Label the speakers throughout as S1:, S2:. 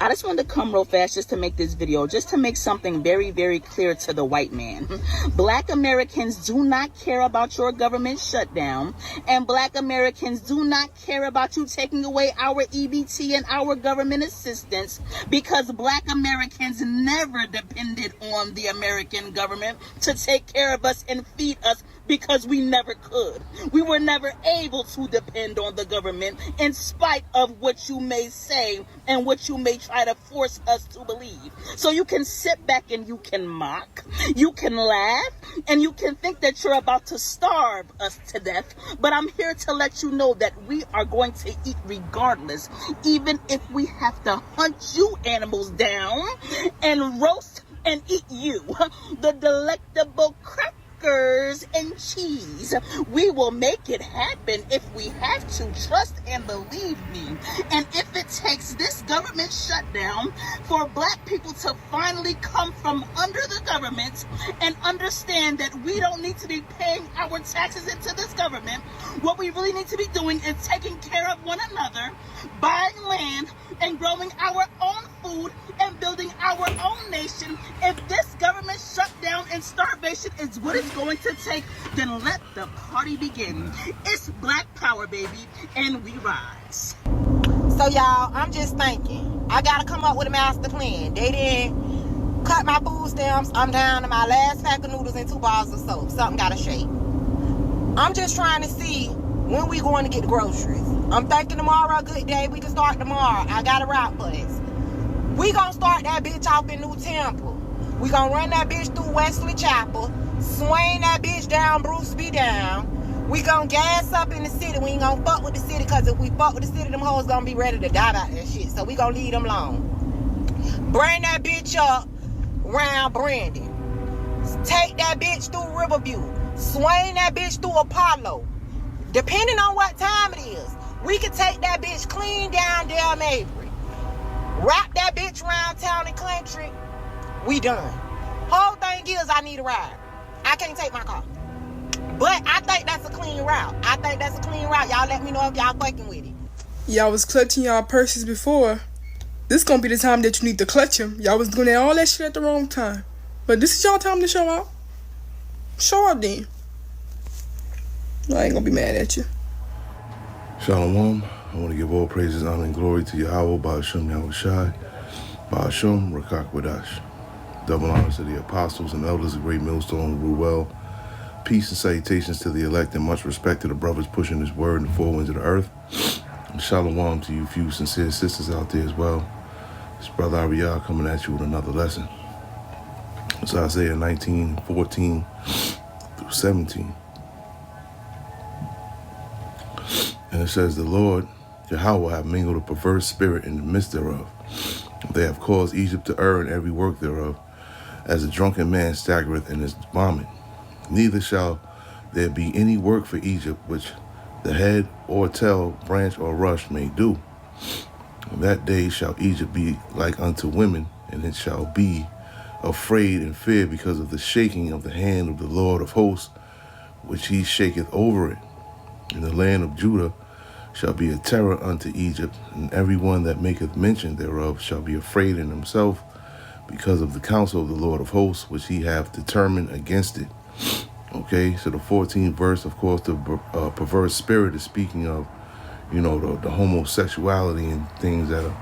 S1: I just wanted to come real fast just to make this video, just to make something very, very clear to the white man. Black Americans do not care about your government shutdown, and Black Americans do not care about you taking away our EBT and our government assistance, because Black Americans never depended on the American government to take care of us and feed us, because we never could. We were never able to depend on the government, in spite of what you may say and what you may try to force us to believe. So you can sit back and you can mock, you can laugh, and you can think that you're about to starve us to death. But I'm here to let you know that we are going to eat regardless, even if we have to hunt you animals down and roast and eat you. The delectable crackers and cheese. We will make it happen if we have to. Trust and believe me. And if it takes this government shutdown for Black people to finally come from under the government and understand that we don't need to be paying our taxes into this government, what we really need to be doing is taking care of one another, buying land and growing our own food and building our own nation. If this government shutdown and starvation is what it's going to take, then let the party begin. It's Black Power, baby, and we rise.
S2: So y'all, I'm just thinking, I gotta come up with a master plan. They didn't cut my food stamps. I'm down to my last pack of noodles and 2 bars of soap. Something gotta shake. I'm just trying to see when we going to get the groceries. I'm thinking tomorrow a good day. We can start tomorrow. I got a route bus. We gonna start that bitch off in New Temple. We gonna run that bitch through Wesley Chapel, swing that bitch down Bruce B down. We gonna gas up in the city. We ain't gonna fuck with the city, because if we fuck with the city, them hoes gonna be ready to die about that shit. So we gonna leave them alone. Bring that bitch up round Brandon. Take that bitch through Riverview. Swing that bitch through Apollo. Depending on what time it is, we can take that bitch clean down Del Mabry. Wrap that bitch around town and country. We done. Whole thing is, I need a ride. I can't take my car. But I think that's a clean route. Y'all let me know if y'all fucking with it.
S3: Y'all was clutching y'all purses before. This gonna be the time that you need to clutch them. Y'all was doing all that shit at the wrong time. But this is y'all time to show out. Show up then. I ain't gonna be mad at you.
S4: Shalom. I want to give all praises, honor, and glory to YAHAWAH, YAHAWASHI, RAKAK. Double honors to the apostles and elders of Great Millstone who rule well. Peace and salutations to the elect, and much respect to the brothers pushing this word in the four winds of the earth. And shalom to you few sincere sisters out there as well. It's Brother Ariel coming at you with another lesson. It's Isaiah 19:14 through 17. And it says, the Lord, YAHAWAH, have mingled a perverse spirit in the midst thereof. They have caused Egypt to err in every work thereof, as a drunken man staggereth in his vomit. Neither shall there be any work for Egypt which the head or tail, branch or rush may do. In that day shall Egypt be like unto women, and it shall be afraid and fear because of the shaking of the hand of the Lord of hosts, which he shaketh over it. And the land of Judah shall be a terror unto Egypt, and every one that maketh mention thereof shall be afraid in himself because of the counsel of the Lord of hosts, which he hath determined against it. Okay, so the 14th verse, of course, the perverse spirit is speaking of, you know, the homosexuality and things that are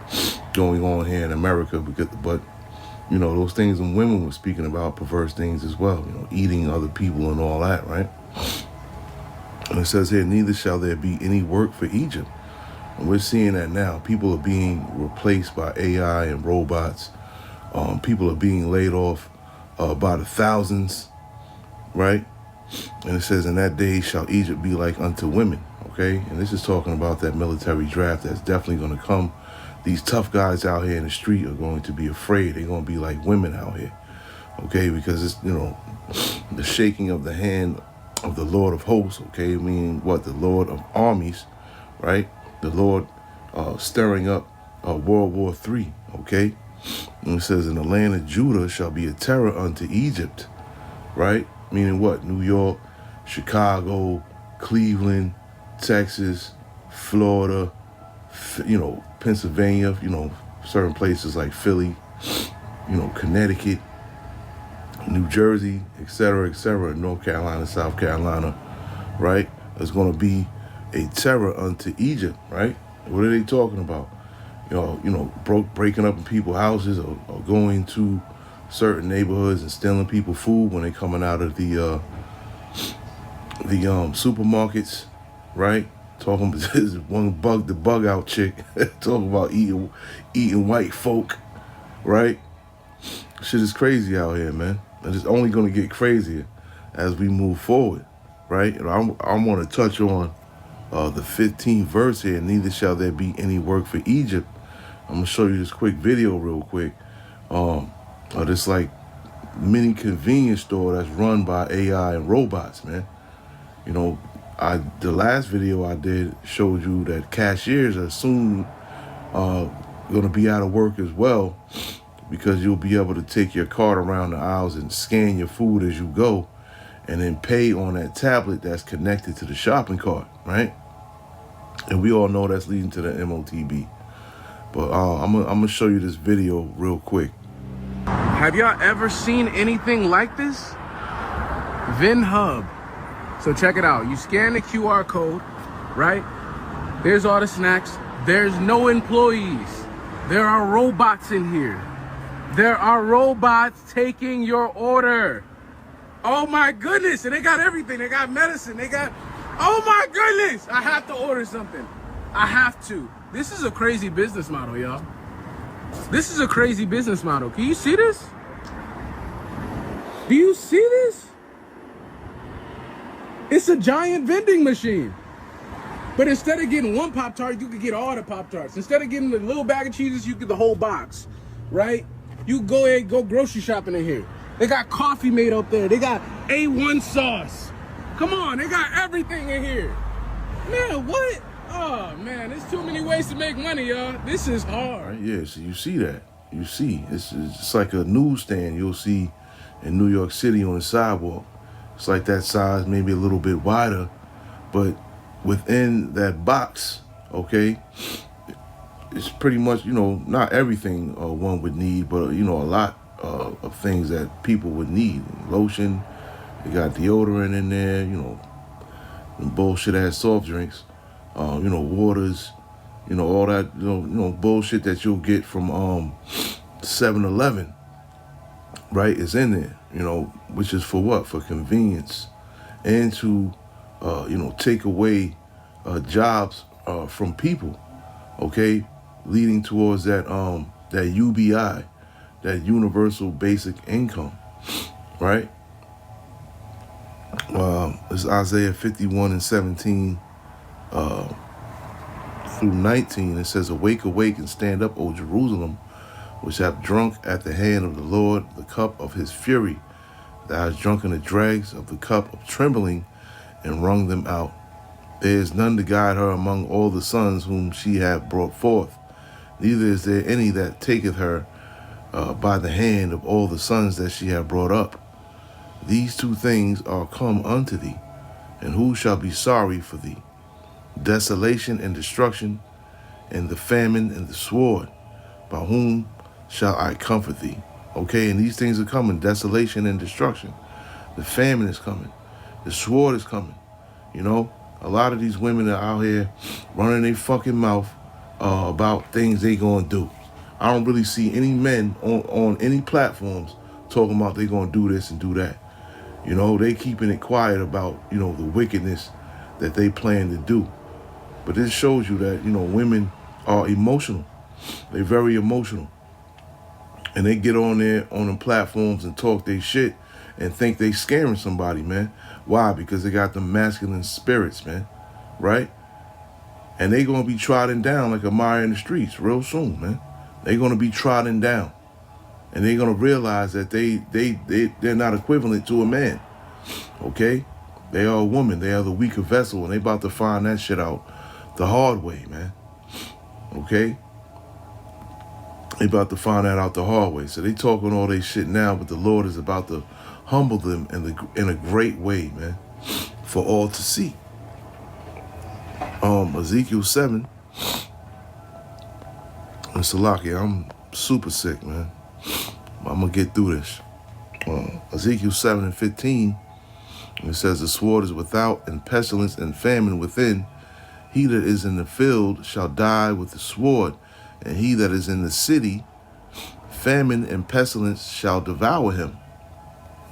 S4: going on here in America. But, you know, those things and women were speaking about perverse things as well, you know, eating other people and all that, right? And it says here, neither shall there be any work for Egypt. And we're seeing that now. People are being replaced by AI and robots. People are being laid off by the thousands, right? And it says, in that day shall Egypt be like unto women, okay? And this is talking about that military draft that's definitely going to come. These tough guys out here in the street are going to be afraid. They're going to be like women out here, okay? Because it's, you know, the shaking of the hand of the Lord of hosts, okay? Meaning what? The Lord of armies, right? The Lord stirring up World War III, okay? And it says, in the land of Judah shall be a terror unto Egypt, right? Meaning what? New York, Chicago, Cleveland, Texas, Florida, you know, Pennsylvania, you know, certain places like Philly, you know, Connecticut, New Jersey, etc., North Carolina, South Carolina, right? There's going to be a terror unto Egypt, right? What are they talking about? Breaking up in people's houses or going to certain neighborhoods and stealing people food when they're coming out of the supermarkets, right? Talking about this the bug out chick, talking about eating white folk, right? Shit is crazy out here, man. And it's only going to get crazier as we move forward, right? And I want to touch on the 15th verse here. Neither shall there be any work for Egypt. I'm gonna show you this quick video real quick. This like mini convenience store that's run by AI and robots, man. You know, the last video I did showed you that cashiers are soon gonna be out of work as well, because you'll be able to take your cart around the aisles and scan your food as you go, and then pay on that tablet that's connected to the shopping cart, right? And we all know that's leading to the MOTB. But I'm gonna show you this video real quick.
S5: Have y'all ever seen anything like this? Vin Hub. So check it out. You scan the QR code, right? There's all the snacks. There's no employees. There are robots in here. There are robots taking your order. Oh my goodness. And they got everything. They got medicine. They got, oh my goodness. I have to order something. I have to. This is a crazy business model, y'all. This is a crazy business model. Can you see this? Do you see this? It's a giant vending machine. But instead of getting one Pop-Tart, you could get all the Pop-Tarts. Instead of getting the little bag of cheeses, you get the whole box, right? You go ahead, go grocery shopping in here. They got coffee made up there. They got A1 sauce. Come on, they got everything in here. Man, what? Oh, man, there's too many ways to make money, y'all. This is hard.
S4: Right, yeah, so you see that. You see, it's like a newsstand you'll see in New York City on the sidewalk. It's like that size, maybe a little bit wider, but within that box, okay, it's pretty much, you know, not everything one would need, but, you know, a lot of things that people would need. Lotion, you got deodorant in there, you know, bullshit-ass soft drinks. You know, waters, you know, all that, you know, bullshit that you'll get from 7-Eleven, right, is in there, you know, which is for what? For convenience and to, you know, take away jobs from people, okay, leading towards that that UBI, that universal basic income, right? It's Isaiah 51:17. Through 19, it says, awake, awake, and stand up, O Jerusalem, which have drunk at the hand of the Lord the cup of his fury. Thou hast drunken the dregs of the cup of trembling, and wrung them out. There is none to guide her among all the sons whom she hath brought forth, neither is there any that taketh her by the hand of all the sons that she hath brought up. These two things are come unto thee, and who shall be sorry for thee? Desolation and destruction, and the famine and the sword. By whom shall I comfort thee? Okay, and these things are coming. Desolation and destruction. The famine is coming. The sword is coming. You know, a lot of these women are out here running their fucking mouth about things they gonna do. I don't really see any men on any platforms talking about they gonna do this and do that. You know, they keeping it quiet about, you know, the wickedness that they plan to do. But this shows you that, you know, women are emotional. They're very emotional. And they get on there on the platforms and talk their shit and think they scaring somebody, man. Why? Because they got the masculine spirits, man. Right? And they gonna be trodden down like a mire in the streets real soon, man. They gonna be trodden down. And they're gonna realize that they're not equivalent to a man. Okay? They are a woman. They are the weaker vessel, and they about to find that shit out the hard way, man. Okay? They about to find that out the hard way. So they talking all they shit now, but the Lord is about to humble them in a great way, man, for all to see. Ezekiel 7. Salaki, I'm super sick, man. I'm going to get through this. Ezekiel 7:15, it says, the sword is without, and pestilence and famine within. He that is in the field shall die with the sword, and he that is in the city, famine and pestilence shall devour him.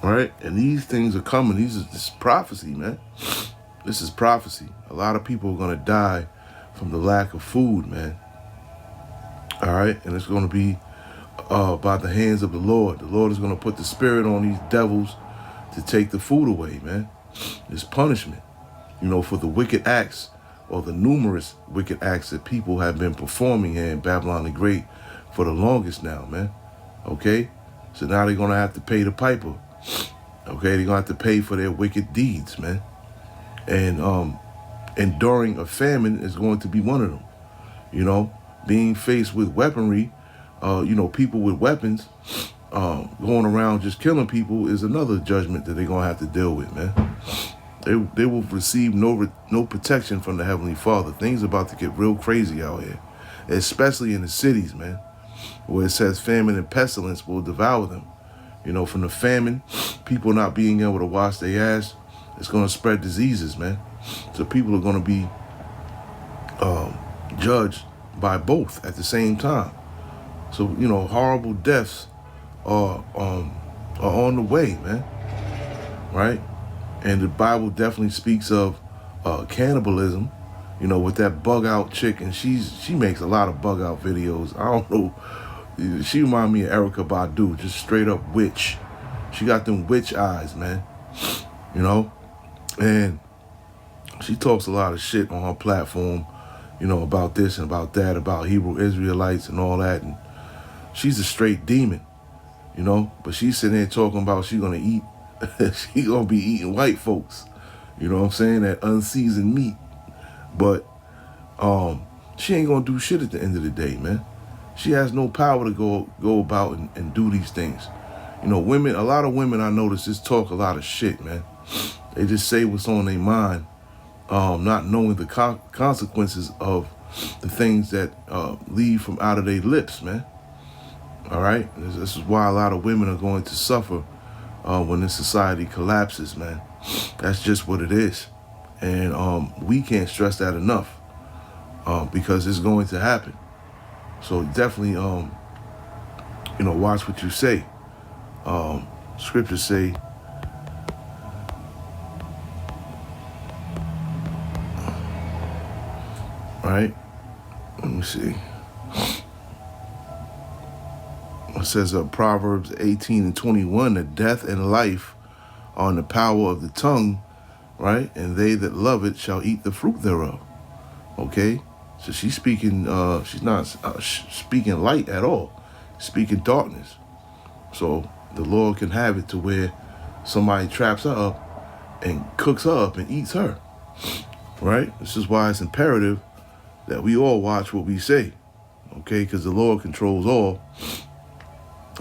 S4: All right? And these things are coming. This is prophecy, man. This is prophecy. A lot of people are going to die from the lack of food, man. All right? And it's going to be by the hands of the Lord. The Lord is going to put the spirit on these devils to take the food away, man. It's punishment, for the wicked acts, or the numerous wicked acts that people have been performing here in Babylon the Great for the longest now, man. Okay? So now they're going to have to pay the piper. Okay? They're going to have to pay for their wicked deeds, man. And enduring a famine is going to be one of them. Being faced with weaponry, people with weapons, going around just killing people is another judgment that they're going to have to deal with, man. They will receive no protection from the Heavenly Father. Things are about to get real crazy out here, especially in the cities, man, where it says famine and pestilence will devour them. From the famine, people not being able to wash their ass, it's going to spread diseases, man. So people are going to be judged by both at the same time. So, horrible deaths are on the way, man. Right? And the Bible definitely speaks of cannibalism, with that bug out chick. And she makes a lot of bug out videos. I don't know. She reminds me of Erykah Badu, just straight up witch. She got them witch eyes, man. And she talks a lot of shit on her platform, about this and about that, about Hebrew Israelites and all that. And she's a straight demon, but she's sitting there talking about she gonna eat, she gonna be eating white folks, that unseasoned meat. But she ain't gonna do shit at the end of the day, man. She has no power to go about and do these things. Women, a lot of women I notice just talk a lot of shit, man. They just say what's on their mind, not knowing the consequences of the things that leave from out of their lips, man. All right? This is why a lot of women are going to suffer when this society collapses, man. That's just what it is. And we can't stress that enough because it's going to happen. So definitely, watch what you say. Scriptures say, right? Let me see. It says Proverbs 18:21, that death and life are in the power of the tongue, right? And they that love it shall eat the fruit thereof. Okay? So she's speaking, she's not speaking light at all. Speaking darkness. So the Lord can have it to where somebody traps her up and cooks her up and eats her. Right? This is why it's imperative that we all watch what we say. Okay? Because the Lord controls all.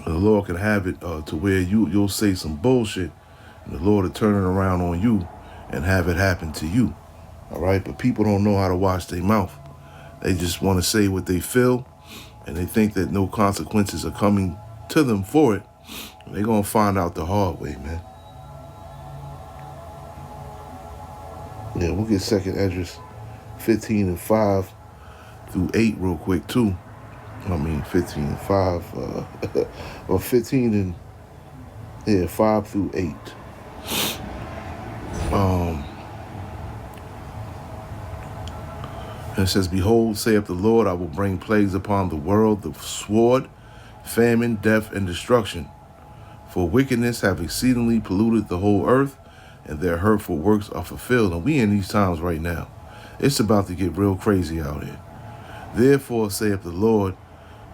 S4: The Lord can have it to where you'll say some bullshit and the Lord will turn it around on you and have it happen to you. All right? But people don't know how to watch their mouth. They just want to say what they feel, and they think that no consequences are coming to them for it. They're going to find out the hard way, man. Yeah, we'll get 2nd Esdras 15:5 through 8 real quick, too. 15:5, or 15 and 5 through 8. And it says, behold, saith the Lord, I will bring plagues upon the world, the sword, famine, death, and destruction. For wickedness have exceedingly polluted the whole earth, and their hurtful works are fulfilled. And we in these times right now. It's about to get real crazy out here. Therefore, saith the Lord,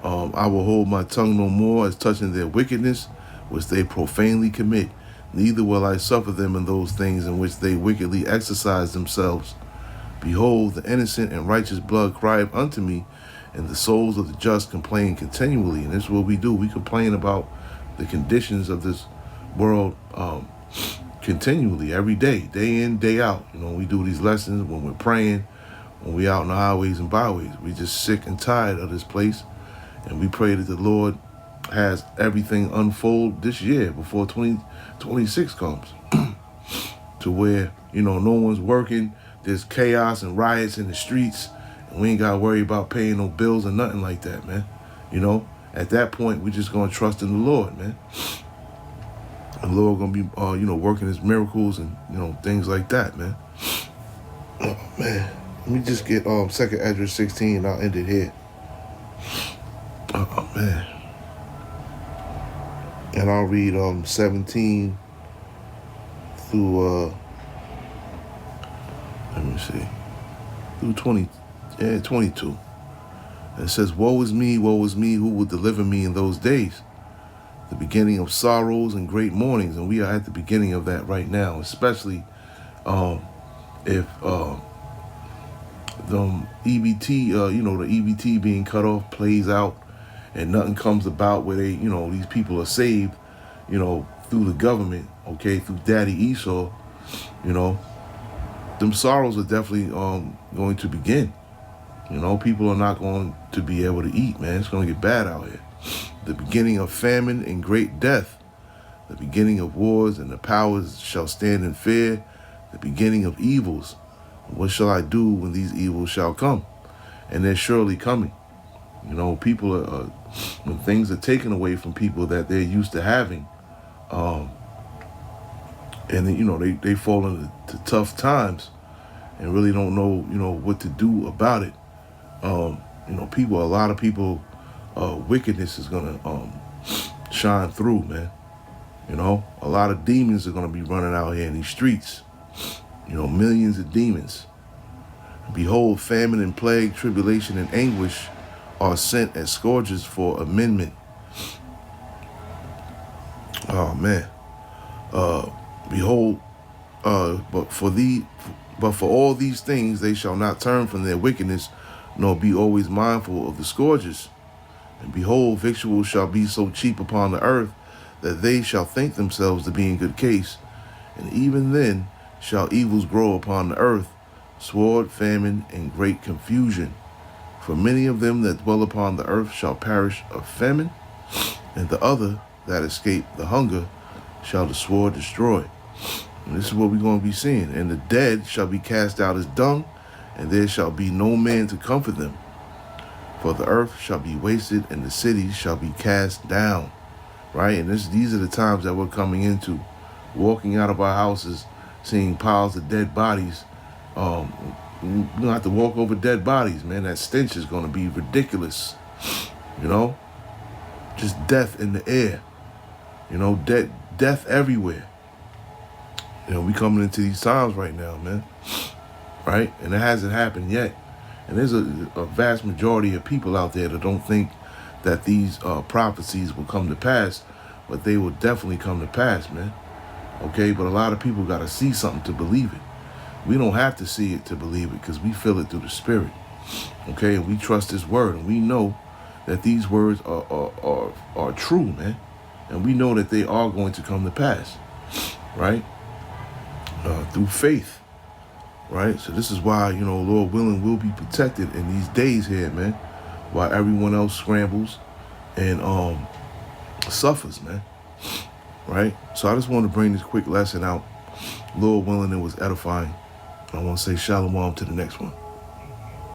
S4: I will hold my tongue no more as touching their wickedness, which they profanely commit. Neither will I suffer them in those things in which they wickedly exercise themselves. Behold, the innocent and righteous blood crieth unto me, and the souls of the just complain continually. And this is what we do. We complain about the conditions of this world continually, every day in, day out. We do these lessons when we're praying, when we're out in the highways and byways. We just sick and tired of this place. And we pray that the Lord has everything unfold this year before 2026 comes. To where, you know, no one's working, there's chaos and riots in the streets, and we ain't got to worry about paying no bills or nothing like that, man. You know, at that point, we're just going to trust in the Lord, man. And the Lord going to be, you know, working his miracles and, you know, things like that, man. Oh, man. Let me just get 2nd Ezra 16, and I'll end it here. Oh, man. And I'll read 17 through, let me see, through 22. And it says, woe is me, who will deliver me in those days? The beginning of sorrows and great mournings. And we are at the beginning of that right now, especially if the EBT, you know, the EBT being cut off plays out and nothing comes about where they, you know, these people are saved, you know, through the government, okay, through Daddy Esau, you know, them sorrows are definitely going to begin. You know, people are not going to be able to eat, man. It's going to get bad out here. The beginning of famine and great death. The beginning of wars, and the powers shall stand in fear. The beginning of evils. What shall I do when these evils shall come? And they're surely coming. You know, people are, when things are taken away from people that they're used to having, and then, you know, they fall into tough times and really don't know, you know, what to do about it. You know, a lot of people, wickedness is gonna shine through, man. You know, a lot of demons are gonna be running out here in these streets. You know, millions of demons. Behold, famine and plague, tribulation and anguish are sent as scourges for amendment. Oh man. Behold, but for all these things they shall not turn from their wickedness, nor be always mindful of the scourges. And behold, victuals shall be so cheap upon the earth that they shall think themselves to be in good case. And even then shall evils grow upon the earth, sword, famine, and great confusion. For many of them that dwell upon the earth shall perish of famine, and the other that escape the hunger shall the sword destroy. And this is what we're going to be seeing. And the dead shall be cast out as dung, and there shall be no man to comfort them. For the earth shall be wasted, and the cities shall be cast down. Right? And these are the times that we're coming into. Walking out of our houses, seeing piles of dead bodies. You don't have to walk over dead bodies, man. That stench is going to be ridiculous. You know? Just death in the air. You know, death everywhere. You know, we coming into these times right now, man. Right? And it hasn't happened yet. And there's a vast majority of people out there that don't think that these prophecies will come to pass, but they will definitely come to pass, man. Okay? But a lot of people got to see something to believe it. We don't have to see it to believe it because we feel it through the Spirit. Okay? And we trust His word, and we know that these words are true, man. And we know that they are going to come to pass. Right? Through faith. Right? So this is why, you know, Lord willing, we'll be protected in these days here, man. While everyone else scrambles and suffers, man. Right? So I just want to bring this quick lesson out. Lord willing, it was edifying. I want to say shalom to the next one.